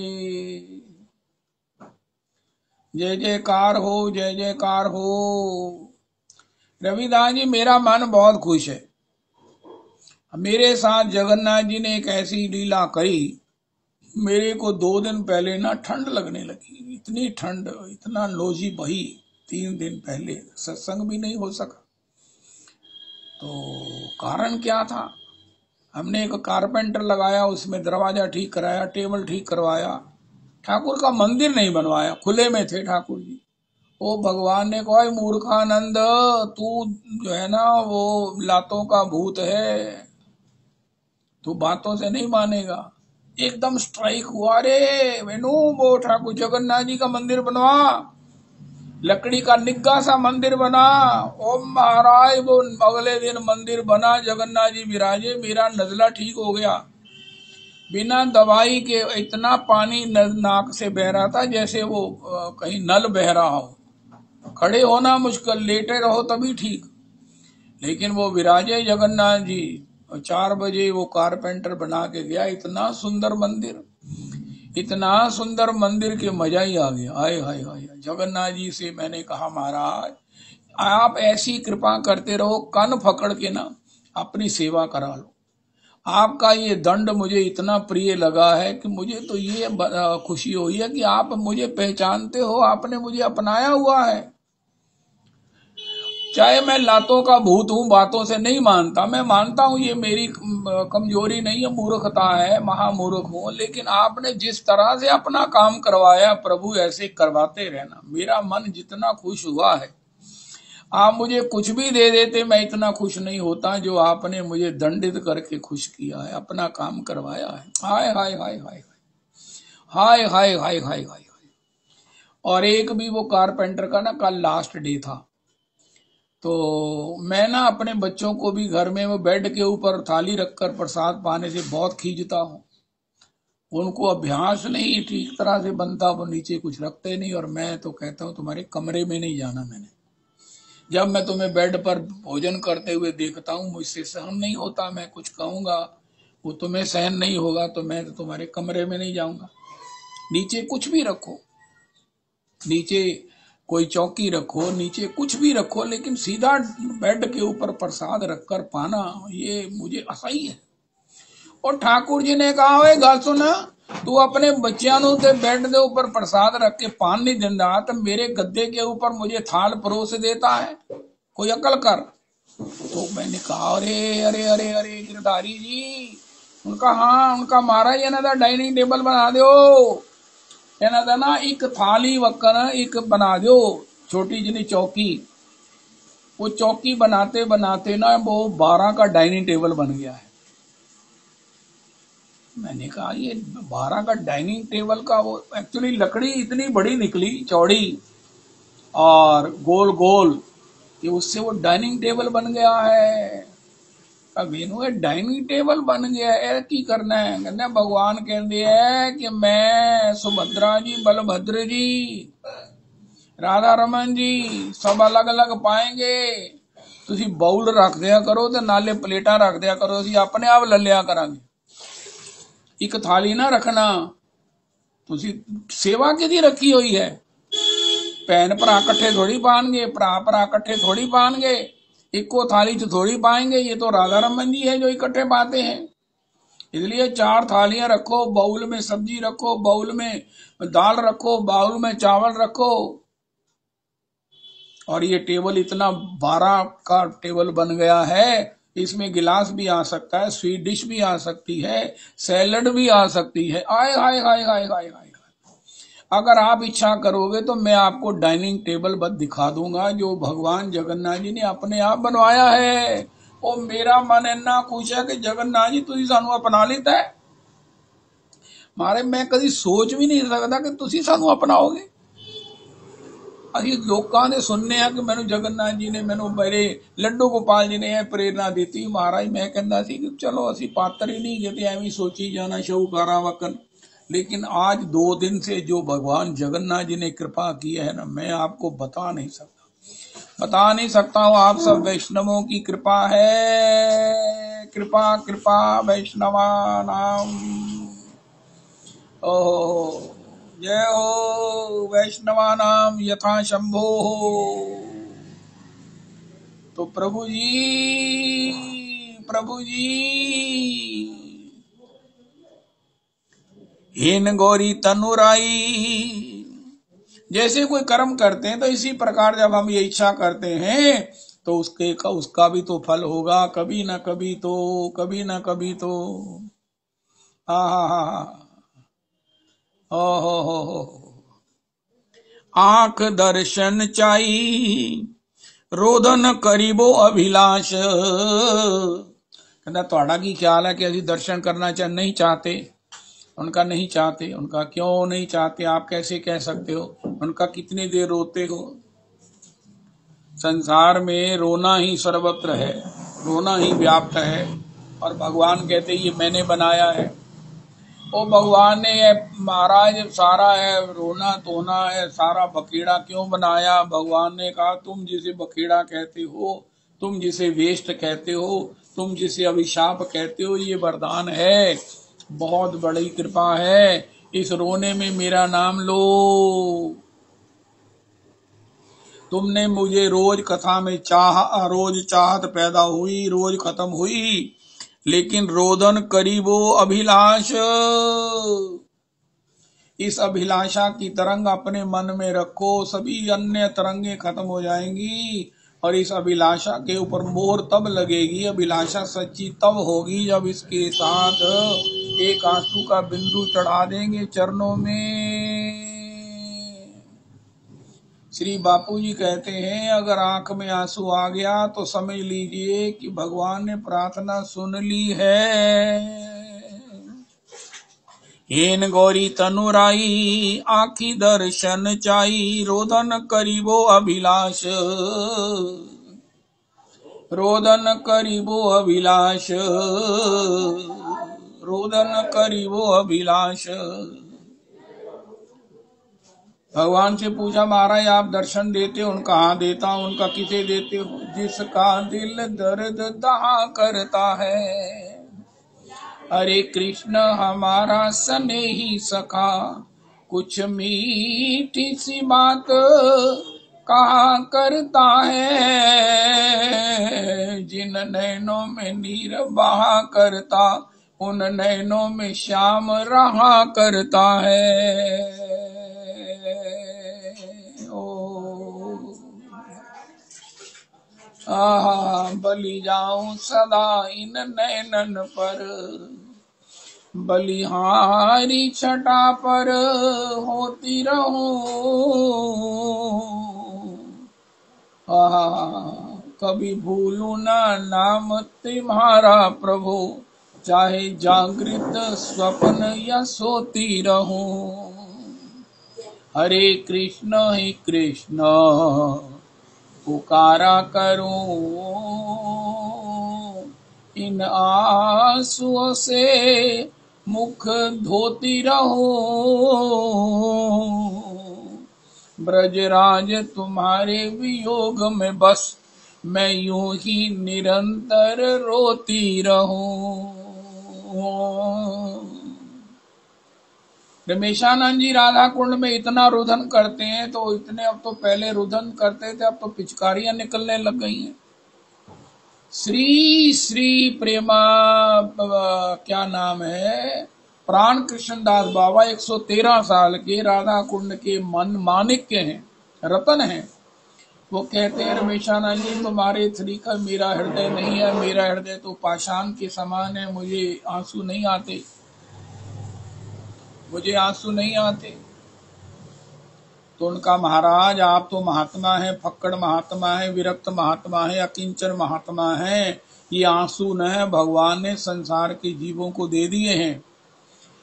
जय जयकार हो, जय जयकार हो। रविदास जी, मेरा मन बहुत खुश है, मेरे साथ जगन्नाथ जी ने एक ऐसी लीला करी, मेरे को 2 दिन पहले ना ठंड लगने लगी, इतनी ठंड, इतना लोजी बही। 3 दिन पहले सत्संग भी नहीं हो सका। तो कारण क्या था? हमने एक कारपेंटर लगाया, उसमें दरवाजा ठीक कराया, टेबल ठीक करवाया, ठाकुर का मंदिर नहीं बनवाया, खुले में थे ठाकुर जी। वो भगवान ने कहा, मूर्खानंद, तू जो है ना वो लातों का भूत है, तू बातों से नहीं मानेगा। एकदम स्ट्राइक हुआ, रे वेणु वो ठाकुर जगन्नाथ जी का मंदिर बनवा, लकड़ी का निग्गा सा मंदिर बना। ओम महाराज, वो अगले दिन मंदिर बना, जगन्नाथ जी विराजे, मेरा नजला ठीक हो गया। बिना दवाई के इतना पानी नाक से बह रहा था जैसे वो कहीं नल बह रहा हो। खड़े होना मुश्किल, लेटे रहो तभी ठीक। लेकिन वो विराजे जगन्नाथ जी। 4 बजे वो कारपेंटर बना के गया, इतना सुंदर मंदिर, इतना सुंदर मंदिर के मजा ही आ गया। हाय हाय हाय। जगन्नाथ जी से मैंने कहा, महाराज आप ऐसी कृपा करते रहो, कान पकड़ के ना अपनी सेवा करा लो। आपका ये दंड मुझे इतना प्रिय लगा है कि मुझे तो ये खुशी हुई है कि आप मुझे पहचानते हो, आपने मुझे अपनाया हुआ है। चाहे मैं लातों का भूत हूँ, बातों से नहीं मानता, मैं मानता हूँ ये मेरी कमजोरी नहीं है, मूर्खता है, महामूर्ख हूँ, लेकिन आपने जिस तरह से अपना काम करवाया, प्रभु ऐसे करवाते रहना। मेरा मन जितना खुश हुआ है, आप मुझे कुछ भी दे देते मैं इतना खुश नहीं होता जो आपने मुझे दंडित करके खुश किया है, अपना काम करवाया है। हाय हाय हाय हाय हाय हाय हाय हाय हाय। और एक भी वो कारपेंटर का ना कल लास्ट डे था, तो मैं ना अपने बच्चों को भी घर में वो बेड के ऊपर थाली रखकर प्रसाद पाने से बहुत खींचता हूँ। उनको अभ्यास नहीं ठीक तरह से बनता, वो नीचे कुछ रखते नहीं, और मैं तो कहता हूँ तुम्हारे कमरे में नहीं जाना। मैंने जब मैं तुम्हें बेड पर भोजन करते हुए देखता हूँ, मुझसे सहन नहीं होता, मैं कुछ कहूंगा वो तुम्हें सहन नहीं होगा, तो मैं तो तुम्हारे कमरे में नहीं जाऊंगा। नीचे कुछ भी रखो, नीचे कोई चौकी रखो, नीचे कुछ भी रखो, लेकिन सीधा बेड के ऊपर प्रसाद रखकर पाना, ये मुझे असह्य है। और ठाकुर जी ने कहा, ओए गल सुन, तू अपने बच्चों ਨੂੰ ਤੇ बेड के ऊपर प्रसाद रख के पान नहीं देता, तो मेरे गद्दे के ऊपर मुझे थाल परोस देता है, कोई अकल कर। तो मैंने कहा, अरे अरे अरे अरे गिरधारी जी, उनका हाँ, उनका महाराज ਇਹਨਾਂ ਦਾ डाइनिंग टेबल बना दो, ਇਹਨਾਂ ਦਾ ना एक थाली वक्कर एक बना दो, छोटी जिनी चौकी। वो चौकी बनाते बनाते ना वो 12 का डाइनिंग टेबल बन गया है। मैंने कहा, ये 12 का डाइनिंग टेबल का, वो एक्चुअली लकड़ी इतनी बड़ी निकली, चौड़ी और गोल गोल, कि उससे वो डाइनिंग टेबल बन गया है। वेणु डाइनिंग टेबल बन गया है, की करना है? कहते भगवान कहते हैं कि मैं सुभद्रा जी, बलभद्र जी, राधा रमन जी सब अलग अलग पाएंगे, तुसी बाउल रख दिया करो ते नाले प्लेटा रख दिया करो, असी अपने आप ले लिया करांगे। एक थाली ना रखना, तुसी सेवा किदी रखी हुई है? भैन भरा कट्ठे थोड़ी पाएंगे, भरा भरा कट्ठे थोड़ी पाएंगे, इको थाली च थोड़ी पाएंगे। ये तो राधा रमन जी है जो इकट्ठे पाते हैं। इसलिए 4 थालियां रखो, बाउल में सब्जी रखो, बाउल में दाल रखो, बाउल में चावल रखो। और ये टेबल इतना 12 का टेबल बन गया है, इसमें गिलास भी आ सकता है, स्वीट डिश भी आ सकती है, सैलड भी आ सकती है। आय हाय हाय हाय हाय हाय। अगर आप इच्छा करोगे तो मैं आपको डाइनिंग टेबल बस दिखा दूंगा जो भगवान जगन्नाथ जी ने अपने आप बनवाया है। वो मेरा मन इन्ना खुश है कि जगन्नाथ जी तुसी सानू अपना लेता है। मारे मैं कभी सोच भी नहीं सकता कि तुसी सानू अपनाओगे। ਅਸੀਂ ਲੋਕਾਂ ਦੇ ਸੁਣਨੇ ਆ ਕਿ ਮੈਨੂੰ ਜਗन्नाथ जी ने मैनू मेरे लड्डू गोपाल जी ने यह प्रेरणा दी। महाराज मैं कहता सी कि चलो असी पात्र ही नहीं गए, एवं सोची जाना शाहूकारा वकन। लेकिन आज 2 दिन से जो भगवान जगन्नाथ जी ने कृपा की है ना, मैं आपको बता नहीं सकता हूँ। आप सब वैष्णवों की कृपा है, कृपा कृपा वैष्णवा नाम। ओह जय हो वैष्णवा नाम यथा शंभो हो। तो प्रभु जी प्रभु जी। हीन गौरी तनुराई। जैसे कोई कर्म करते हैं तो इसी प्रकार जब हम ये इच्छा करते हैं तो उसका भी तो फल होगा, कभी ना कभी तो, कभी ना कभी तो। हो आंख दर्शन चाही रोदन करीबो अभिलाष। कहना थोड़ा की ख्याल है कि अभी दर्शन करना नहीं चाहते। उनका नहीं चाहते, उनका क्यों नहीं चाहते आप कैसे कह सकते हो? उनका कितनी देर रोते हो? संसार में रोना ही सर्वत्र है, रोना ही व्याप्त है। और भगवान कहते ये मैंने बनाया है। ओ भगवान ने महाराज सारा है रोना धोना है, सारा बखेड़ा क्यों बनाया? भगवान ने कहा तुम जिसे बखेड़ा कहते हो, तुम जिसे वेस्ट कहते हो, तुम जिसे अभिशाप कहते हो, ये वरदान है, बहुत बड़ी कृपा है। इस रोने में मेरा नाम लो। तुमने मुझे रोज कथा में रोज चाहत पैदा हुई, रोज खत्म हुई, लेकिन रोदन करीबो अभिलाष। इस अभिलाषा की तरंग अपने मन में रखो, सभी अन्य तरंगे खत्म हो जाएंगी और इस अभिलाषा के ऊपर मोहर तब लगेगी, अभिलाषा सच्ची तब होगी जब इसके साथ एक आंसू का बिंदु चढ़ा देंगे चरणों में। श्री बापू जी कहते हैं अगर आंख में आंसू आ गया तो समझ लीजिए कि भगवान ने प्रार्थना सुन ली है। हेन गौरी तनुराई आखी दर्शन चाई रोदन करीबो अभिलाष। रोदन करीबो अभिलाष, रोदन करीबो अभिलाष। भगवान से पूछा महाराज आप दर्शन देते हो? उनका हाँ देता हूँ। उनका किसे देते हो? जिसका दिल दर्द दहा करता है। हरे कृष्ण हमारा स्नेही सखा, कुछ मीठी सी बात कहा करता है। जिन नैनों में नीर बहा करता, उन नैनों में श्याम रहा करता है। बलि जाऊं सदा इन नैनन पर, बलिहारी छटा पर होती रहूं। कभी भूलूं ना नाम तुम्हारा प्रभु, चाहे जागृत स्वप्न या सोती रहूं। हरे कृष्ण पुकारा करूं, इन आंसुओं से मुख धोती रहूं। ब्रजराज तुम्हारे वियोग में बस मैं यूं ही निरंतर रोती रहूं। रमेशानंद जी राधा कुंड में इतना रुदन करते हैं तो इतने, अब तो पहले रुदन करते थे, अब तो पिचकारियां निकलने लग गई हैं। श्री श्री प्रेमा क्या नाम है, प्राण कृष्णदास बाबा 113 साल के राधा कुंड के मानिक्य हैं, रतन हैं। वो कहते हैं रमेशानंद जी तुम्हारे तरीका मेरा हृदय नहीं है, मेरा हृदय तो पाषाण के समान है, मुझे आंसू नहीं आते, मुझे आंसू नहीं आते। तो उनका महाराज आप तो महात्मा है, फक्कड़ महात्मा है, विरक्त महात्मा है, अकिंचन महात्मा है, ये आंसू न है भगवान ने संसार के जीवों को दे दिए हैं।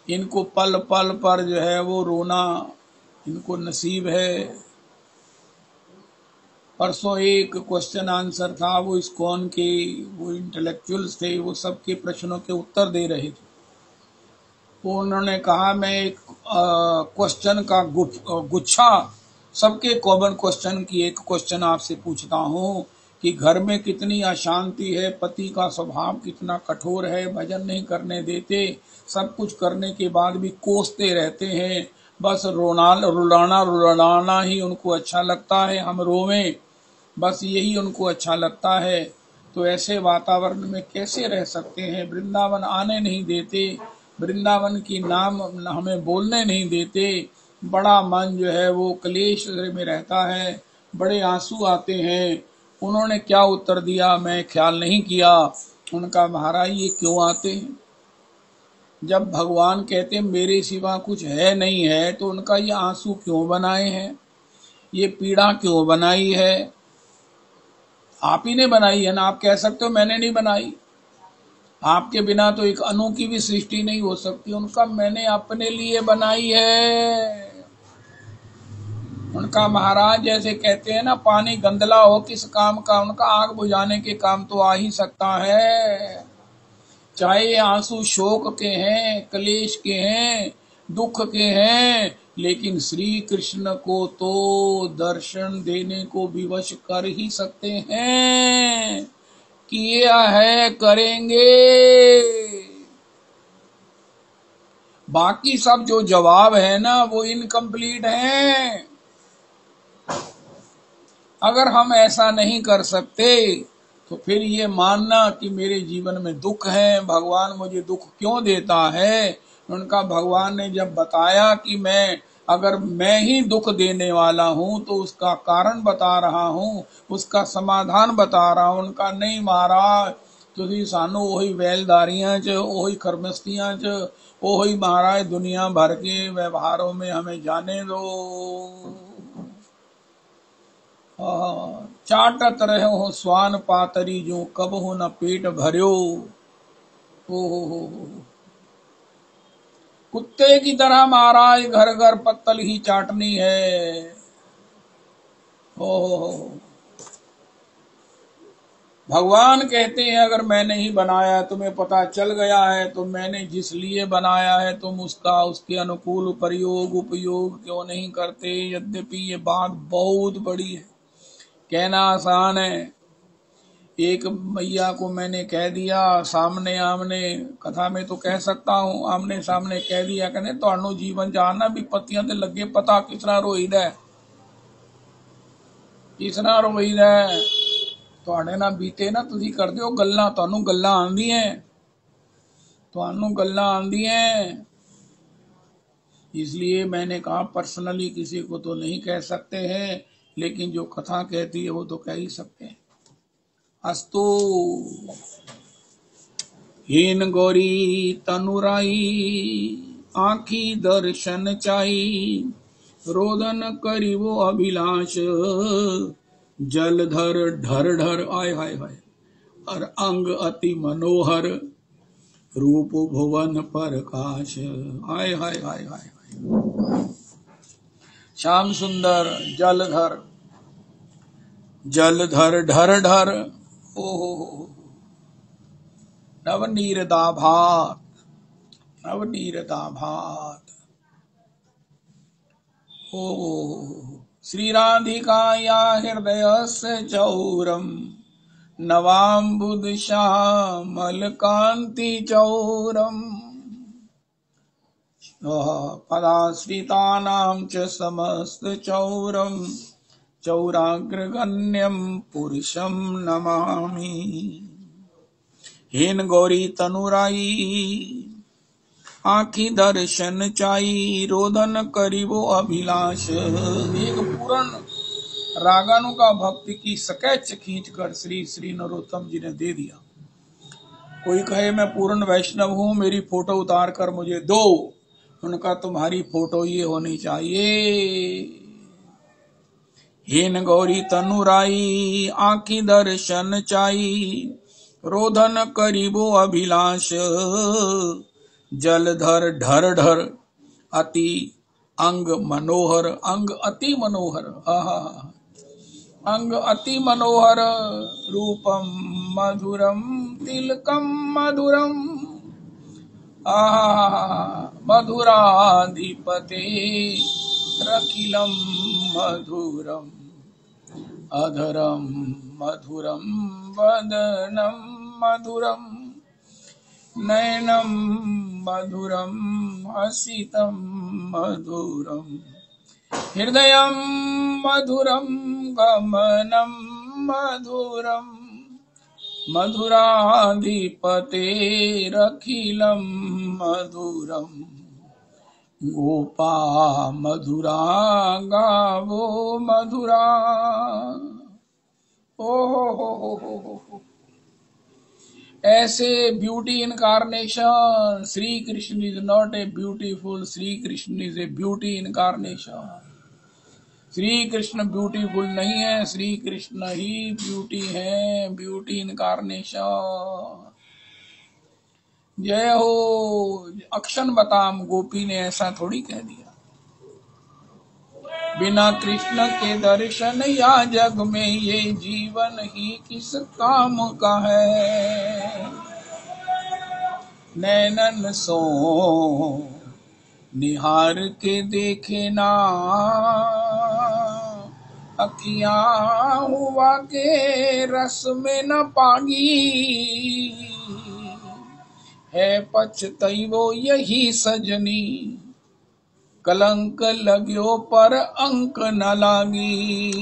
इनको पल पल पर जो है वो रोना इनको नसीब है। परसों एक क्वेश्चन आंसर था, वो इस्कॉन के वो इंटेलेक्चुअल्स थे, वो सबके प्रश्नों के उत्तर दे रहे थे। तो उन्होंने कहा मैं एक क्वेश्चन का गुच्छा, सबके कॉमन क्वेश्चन की एक क्वेश्चन आपसे पूछता हूँ कि घर में कितनी अशांति है, पति का स्वभाव कितना कठोर है, भजन नहीं करने देते, सब कुछ करने के बाद भी कोसते रहते हैं, बस रुलाना ही उनको अच्छा लगता है, हम रोवें बस यही उनको अच्छा लगता है। तो ऐसे वातावरण में कैसे रह सकते हैं? वृंदावन आने नहीं देते, वृंदावन की नाम हमें बोलने नहीं देते। बड़ा मन जो है वो क्लेश में रहता है, बड़े आंसू आते हैं। उन्होंने क्या उत्तर दिया मैं ख्याल नहीं किया। उनका महाराज ये क्यों आते हैं? जब भगवान कहते मेरे सिवा कुछ है नहीं है, तो उनका ये आंसू क्यों बनाए हैं, ये पीड़ा क्यों बनाई है? आप ही ने बनाई है ना। आप कह सकते हो मैंने नहीं बनाई, आपके बिना तो एक अणु की भी सृष्टि नहीं हो सकती। उनका मैंने अपने लिए बनाई है। उनका महाराज जैसे कहते हैं ना, पानी गंदला हो किस काम का, उनका आग बुझाने के काम तो आ ही सकता है। चाहे आंसू शोक के हैं, क्लेश के हैं, दुख के हैं, लेकिन श्री कृष्ण को तो दर्शन देने को विवश कर ही सकते हैं। किया है, करेंगे। बाकी सब जो जवाब है ना वो इनकम्प्लीट हैं। अगर हम ऐसा नहीं कर सकते तो फिर ये मानना कि मेरे जीवन में दुख है, भगवान मुझे दुख क्यों देता है। उनका भगवान ने जब बताया कि अगर मैं ही दुख देने वाला हूं तो उसका कारण बता रहा हूं, उसका समाधान बता रहा हूं। उनका नहीं महाराज, तुसी सानू ओही वैलदारियां च, ओही खरमस्तियां च, ओही महाराज दुनिया भर के व्यवहारों में हमें जाने दो। चाटत रहो स्वान पातरी जो कब हो न पेट भर्यो। हो कुत्ते की तरह महाराज घर घर पत्तल ही चाटनी है। ओ भगवान कहते हैं अगर मैंने ही बनाया, तुम्हें पता चल गया है तो मैंने जिस लिए बनाया है तुम उसके अनुकूल प्रयोग उपयोग क्यों नहीं करते। यद्यपि ये बात बहुत बड़ी है, कहना आसान है। एक मैया को मैंने कह दिया सामने आमने, कथा में तो कह सकता हूँ, आमने सामने कह दिया, कहने तुहानू जीवन जानना भी पत्तियां ते लगे पता किस तरह रोईदा है, किस तरह रोईदा है। तुहाडे नाल बीते ना, तुसीं करदे हो गल्लां, तुहानू गल्लां आंदियां, तुहानू गल्लां आंदियां। इसलिए मैंने कहा पर्सनली किसी को तो नहीं कह सकते हैं, लेकिन जो कथा कहती है वो तो कह ही सकते हैं। अस्तु हीन गौरी तनुराई, आँखी दर्शन चाही, रोदन करी वो अभिलाष, जलधर ढर ढर आय हाय हाय, और अंग अति मनोहर, रूप भुवन प्रकाश। आय हाय हाय हाय, श्याम सुंदर जलधर, जलधर ढर ढर, ओहो नवनीर दाभात, नवनीर दाभात। ओ श्री राधिकाया हृदयस्य चौरम, नवाम्बुद श्यामल कांति चौरम, पदाश्रितानां च समस्त चौरम, चौराग्रगण्यं पुरुषं नमामि। हीन गौरी तनुराई, आँखी दर्शन चाई, रोदन करीबो अभिलाष। एक पूर्ण रागानुगा भक्ति की स्केच खींचकर श्री श्री नरोत्तम जी ने दे दिया। कोई कहे मैं पूर्ण वैष्णव हूँ, मेरी फोटो उतार कर मुझे दो, उनका तुम्हारी फोटो ये होनी चाहिए। हीन गौरी तनुराई, आँखी दर्शन चाई, रोदन करीबो अभिलाष, जलधर ढर ढर, अति अंग मनोहर, अंग अति मनोहर, अंग अति मनोहर, रूपम मधुरम तिलकम मधुरम, मधुराधिपते रखिलम मधुरम, अधरम मधुरम, वदनम मधुरम, नयनम मधुरम, हसितम मधुरम, हृदयम मधुरम, गमनम मधुरम, मधुराधिपतेरखिलं मधुरम् गोपा मधुरा गावो मधुरा। ओ हो। ऐसे beauty incarnation. Shri Krishna is not a beautiful, Shri Krishna is a beauty incarnation. Shri Krishna beautiful नहीं है, श्री कृष्ण ही ब्यूटी है, ब्यूटी इनकारनेशन। जय हो। अक्षण बताम गोपी ने ऐसा थोड़ी कह दिया। बिना कृष्ण के दर्शन या जग में ये जीवन ही किस काम का है। नैनन सो निहार के देखे ना, अखियां हुआ के रस में न पागी। है पछतैवो यही सजनी, कलंक लग्यो पर अंक न लागी।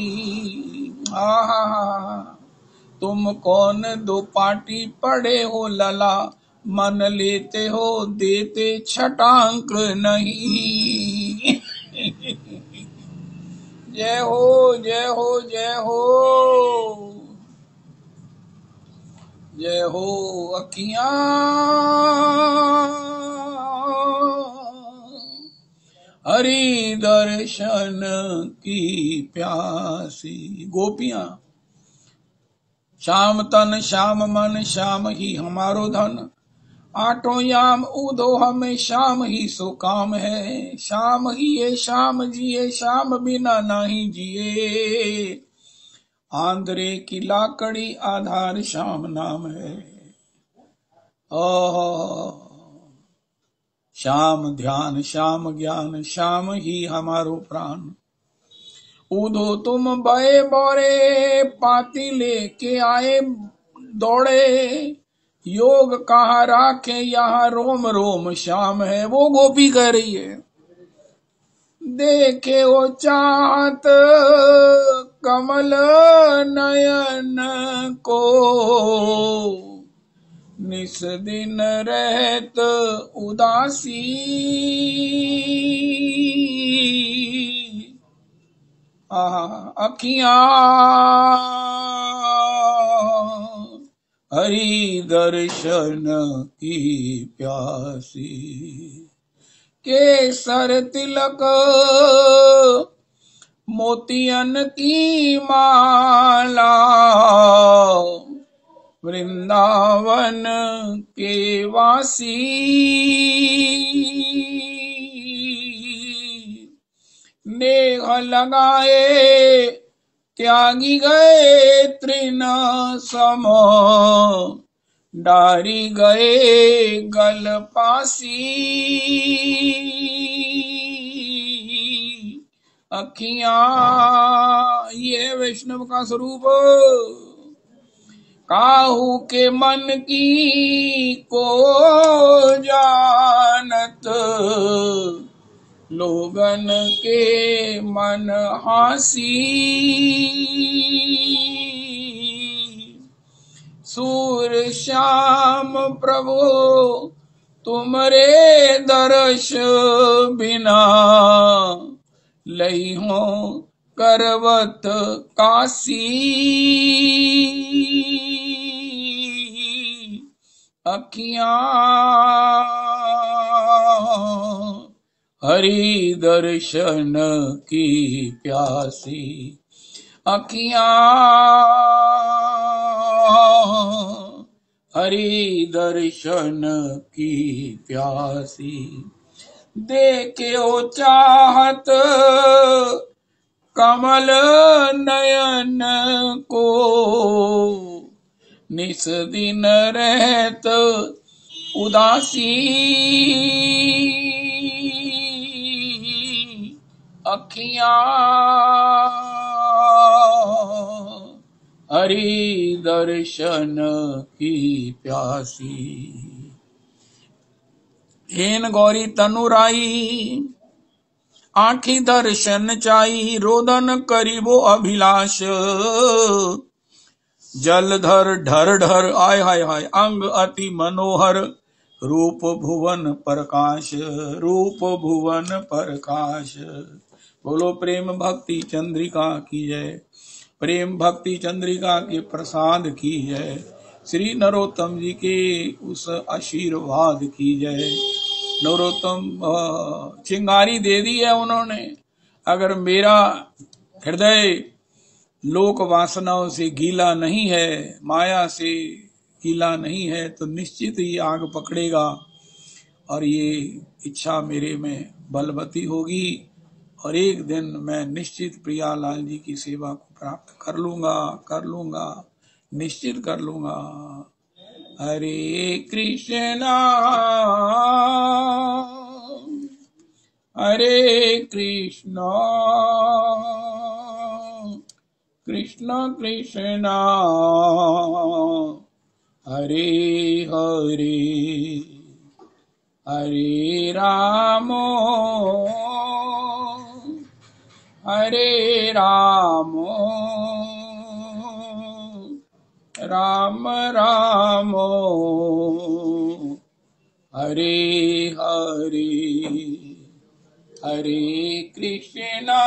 तुम कौन दो पाटी पड़े हो लला, मन लेते हो देते छटांक नहीं। जय हो जय हो जय हो जय हो। अखियां हरि दर्शन की प्यासी। गोपियां श्याम तन श्याम मन श्याम ही हमारो धन, आठों याम उदो हमें श्याम ही सो काम है। श्याम ही ये श्याम जिए, श्याम बिना नहीं जिए। आंध्रे की लाकड़ी आधार श्याम नाम है। ओह श्याम ध्यान श्याम ज्ञान, श्याम ही हमारो प्राण। उदो तुम बए बोरे पाती लेके आए दौड़े, योग कहाँ राखे यहाँ रोम रोम श्याम है। वो गोपी कह रही है। देखे वो चाहत कमल नयन को, निस दिन रहत उदासी। अखियां हरि दर्शन की प्यासी। केसर तिलक मोतियन की माला, वृंदावन के वासी। नेह लगाए त्यागी गए तृण सम, डारी गए गल पासी। अखियां ये वैष्णव का स्वरूप। काहू के मन की को जानत, लोगन के मन हासी। सूर श्याम प्रभु तुमरे दर्श बिना, लई हो करवत काशी। अखियां हरि दर्शन की प्यासी। अखियां हरि दर्शन की प्यासी। देखे ओ चाहत कमल नयन को, निस दिन रहत उदासी। अखियां हरि दर्शन की प्यासी। हेन गौरी तनुराई आँखी दर्शन चाई, रोदन करीबो अभिलाष। जलधर ढर ढर आय हाय हाय अंग अति मनोहर रूप भुवन प्रकाश रूप भुवन प्रकाश। बोलो प्रेम भक्ति चंद्रिका की जय, प्रेम भक्ति चंद्रिका के प्रसाद की जय, श्री नरोत्तम जी के उस आशीर्वाद की जय। नरोत्तम चिंगारी दे दी है उन्होंने। अगर मेरा हृदय लोक वासनाओं से गीला नहीं है, माया से गीला नहीं है, तो निश्चित ही आग पकड़ेगा और ये इच्छा मेरे में बलवती होगी और एक दिन मैं निश्चित प्रियालाल जी की सेवा को प्राप्त कर लूंगा, निश्चित कर लूंगा। हरे कृष्णा हरे कृष्णा कृष्ण कृष्णा हरे हरे हरे राम हरे राम राम राम हरे हरे हरे कृष्णा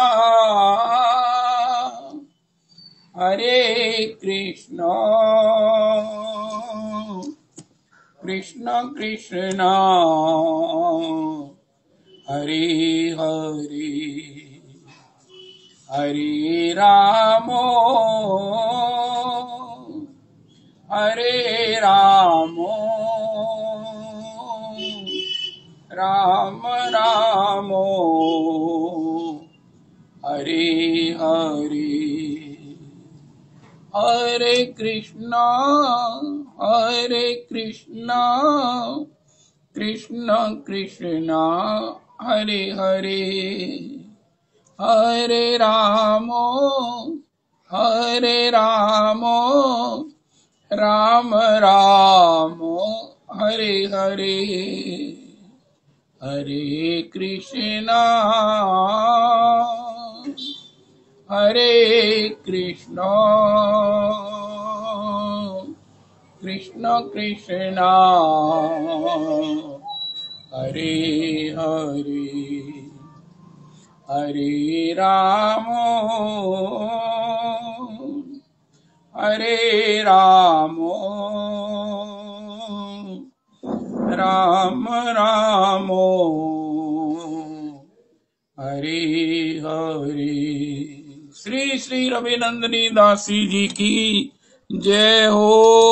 हरे कृष्णा कृष्ण कृष्णा हरे हरे हरे राम हरे राम राम राम हरे हरे हरे कृष्णा कृष्ण कृष्णा हरे हरे हरे राम राम राम हरे हरे हरे कृष्णा कृष्ण कृष्णा हरे हरे हरे राम राम राम हरे हरे। श्री श्री रविनंदिनी दासी जी की जय हो।